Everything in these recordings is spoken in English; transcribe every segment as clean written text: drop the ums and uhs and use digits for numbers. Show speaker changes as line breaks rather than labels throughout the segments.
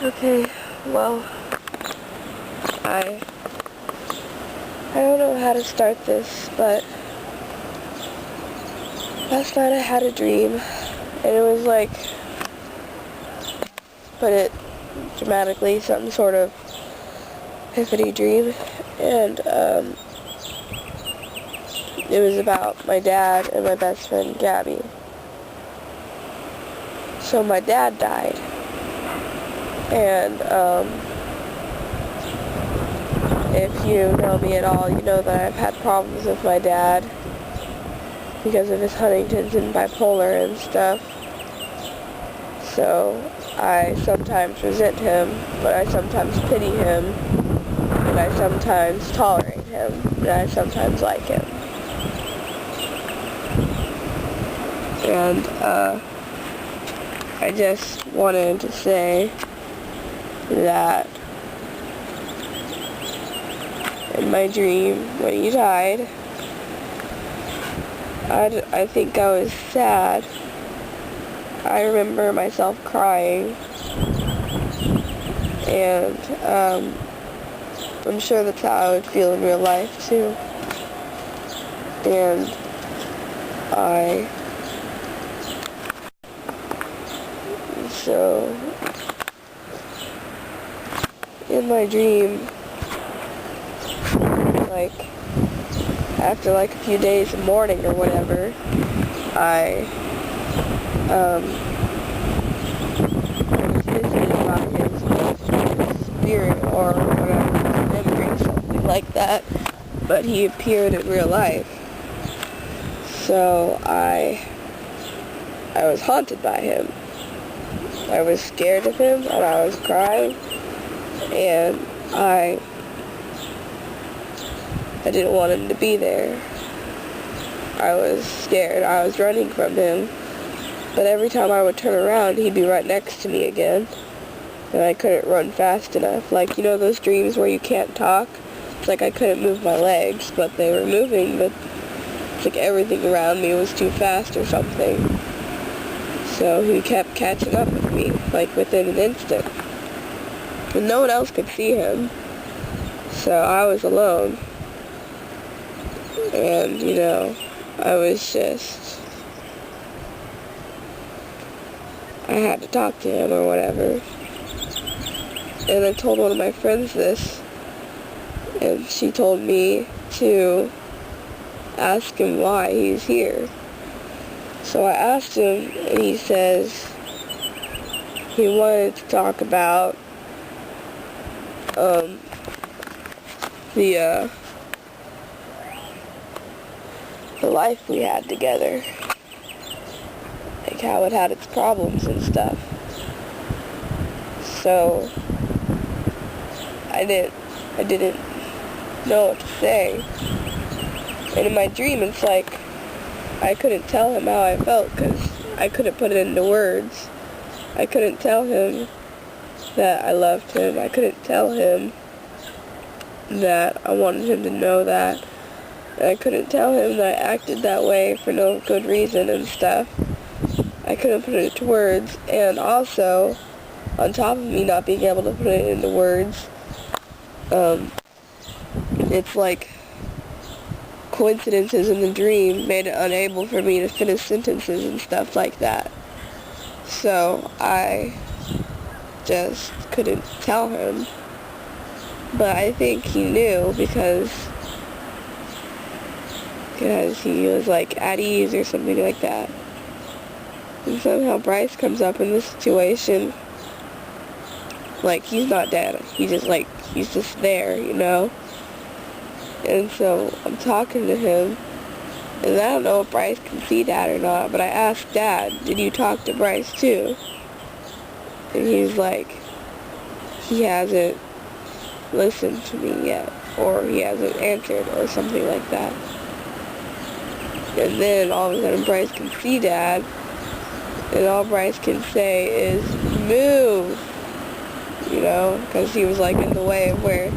Okay, well, I don't know how to start this, but last night I had a dream, and it was like, put it dramatically, some sort of epiphany dream, and it was about my dad and my best friend Gabby. So my dad died, and if you know me at all, you know that I've had problems with my dad because of his Huntington's and bipolar and stuff. So I sometimes resent him, but I sometimes pity him, and I sometimes tolerate him, and I sometimes like him. And I just wanted to say that in my dream, when he died, I think I was sad. I remember myself crying, and I'm sure that's how I would feel in real life too. And so in my dream, like after like a few days of mourning or whatever, I was visited by his spirit or whatever, his memory, something like that, but he appeared in real life. So I was haunted by him. I was scared of him, and I was crying, and I didn't want him to be there. I was scared. I was running from him, but every time I would turn around, he'd be right next to me again, and I couldn't run fast enough. Like, you know those dreams where you can't talk? It's like I couldn't move my legs, but they were moving, but it's like everything around me was too fast or something. So he kept catching up with me, like within an instant. And no one else could see him. So I was alone. And, you know, I had to talk to him or whatever. And I told one of my friends this, and she told me to ask him why he's here. So I asked him, and he says he wanted to talk about the life we had together, like how it had its problems and stuff. So I didn't know what to say. And in my dream, it's like I couldn't tell him how I felt because I couldn't put it into words. I couldn't tell him that I loved him. I couldn't tell him that I wanted him to know that. And I couldn't tell him that I acted that way for no good reason and stuff. I couldn't put it into words. And also, on top of me not being able to put it into words, it's like coincidences in the dream made it unable for me to finish sentences and stuff like that. So I just couldn't tell him. But I think he knew because he was like at ease or something like that. And somehow Bryce comes up in this situation. Like, he's not dead. He's just there, you know? And so I'm talking to him, and I don't know if Bryce can see Dad or not, but I asked Dad, did you talk to Bryce too? And he's like, he hasn't listened to me yet, or he hasn't answered, or something like that. And then all of a sudden Bryce can see Dad, and all Bryce can say is, move, you know, because he was like in the way of where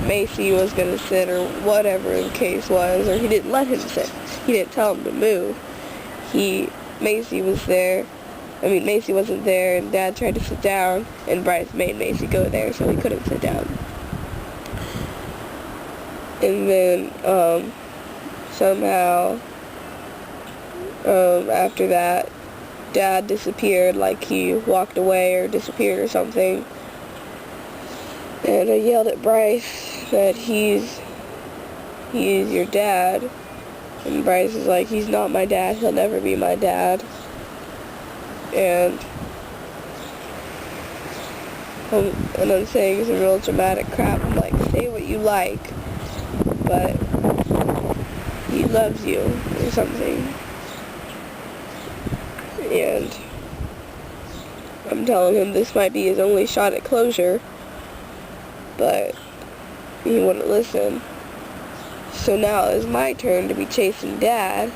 Macy was going to sit or whatever the case was, or he didn't let him sit. He didn't tell him to move. Macy was there Macy wasn't there, and Dad tried to sit down, and Bryce made Macy go there, so he couldn't sit down. And then, somehow, after that, Dad disappeared, like he walked away or disappeared or something. And I yelled at Bryce that he's your dad. And Bryce is like, he's not my dad, he'll never be my dad. And I'm saying some real dramatic crap. I'm like, say what you like, but he loves you, or something. And I'm telling him this might be his only shot at closure, but he wouldn't listen. So now it's my turn to be chasing Dad,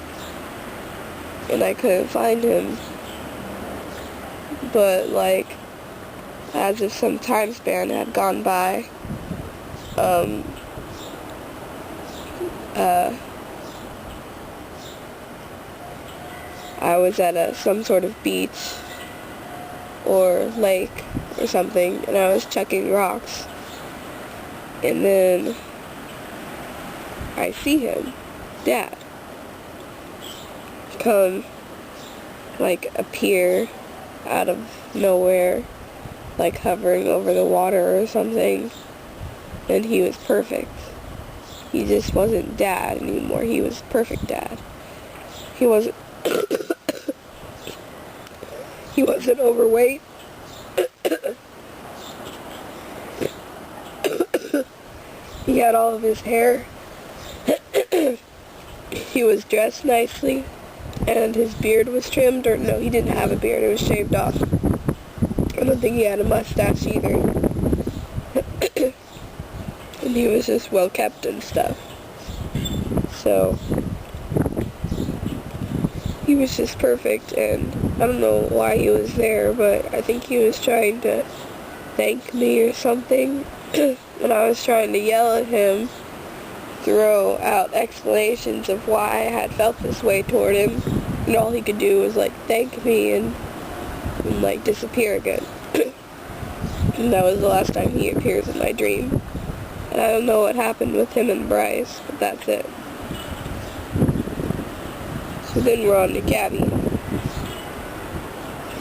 and I couldn't find him. But, like, as if some time span had gone by, I was at some sort of beach or lake or something, and I was chucking rocks, and then I see him, Dad, come, like, appear out of nowhere, like hovering over the water or something, and he was perfect. He just wasn't Dad anymore. He was perfect Dad. He wasn't he wasn't overweight. He had all of his hair. He was dressed nicely, and his beard was trimmed, or no, he didn't have a beard, it was shaved off. I don't think he had a mustache either. And he was just well kept and stuff. So, he was just perfect, and I don't know why he was there, but I think he was trying to thank me or something. And I was trying to yell at him, throw out explanations of why I had felt this way toward him, and all he could do was, like, thank me and like, disappear again. And that was the last time he appears in my dream. And I don't know what happened with him and Bryce, but that's it. So then we're on to Gabby.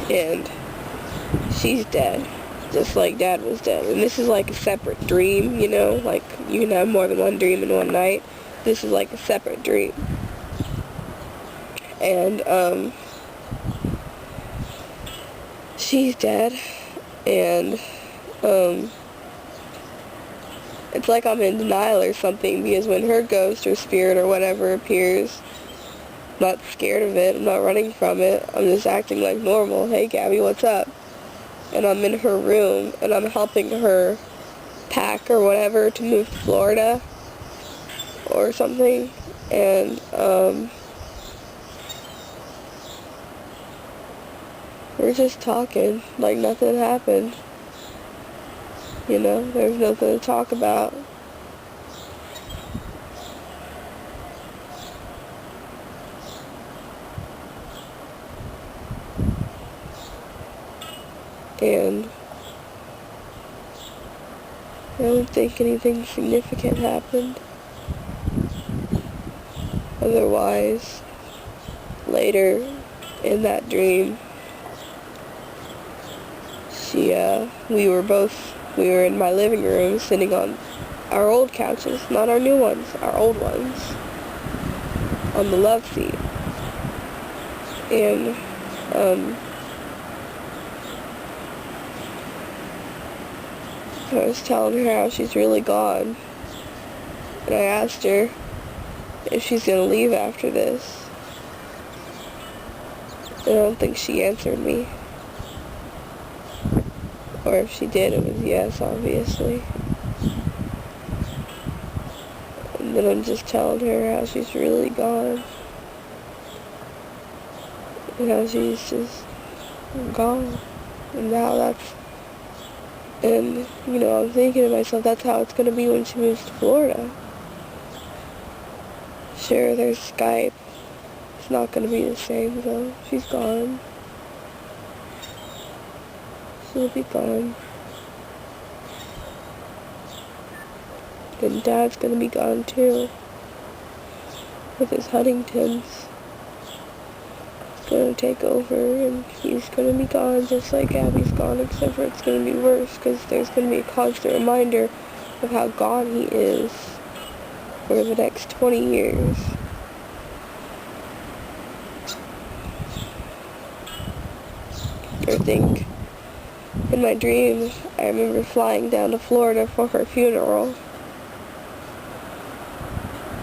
And she's dead, just like Dad was dead. And this is like a separate dream, you know? Like, you can have more than one dream in one night. This is like a separate dream. And, she's dead. And, it's like I'm in denial or something, because when her ghost or spirit or whatever appears, I'm not scared of it, I'm not running from it, I'm just acting like normal. Hey Gabby, what's up? And I'm in her room, and I'm helping her pack or whatever to move to Florida or something, and we're just talking like nothing happened. You know, there's nothing to talk about. And I don't think anything significant happened. Otherwise, later in that dream, we were in my living room sitting on our old couches, not our new ones, our old ones, on the love seat. And, I was telling her how she's really gone. And I asked her if she's gonna leave after this. And I don't think she answered me. Or if she did, it was yes, obviously. And then I'm just telling her how she's really gone. And how she's just gone. And now that's... And, you know, I'm thinking to myself, that's how it's going to be when she moves to Florida. Sure, there's Skype. It's not going to be the same, though. She's gone. will be gone. And Dad's gonna be gone too. With his Huntington's. It's gonna take over, and he's gonna be gone just like Abby's gone, except for it's gonna be worse because there's gonna be a constant reminder of how gone he is for the next 20 years. I think in my dreams, I remember flying down to Florida for her funeral.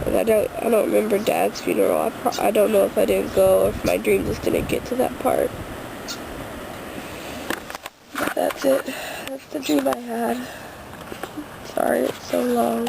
And I don't remember Dad's funeral. I don't know if I didn't go or if my dream just didn't get to that part. But that's it. That's the dream I had. Sorry it's so long.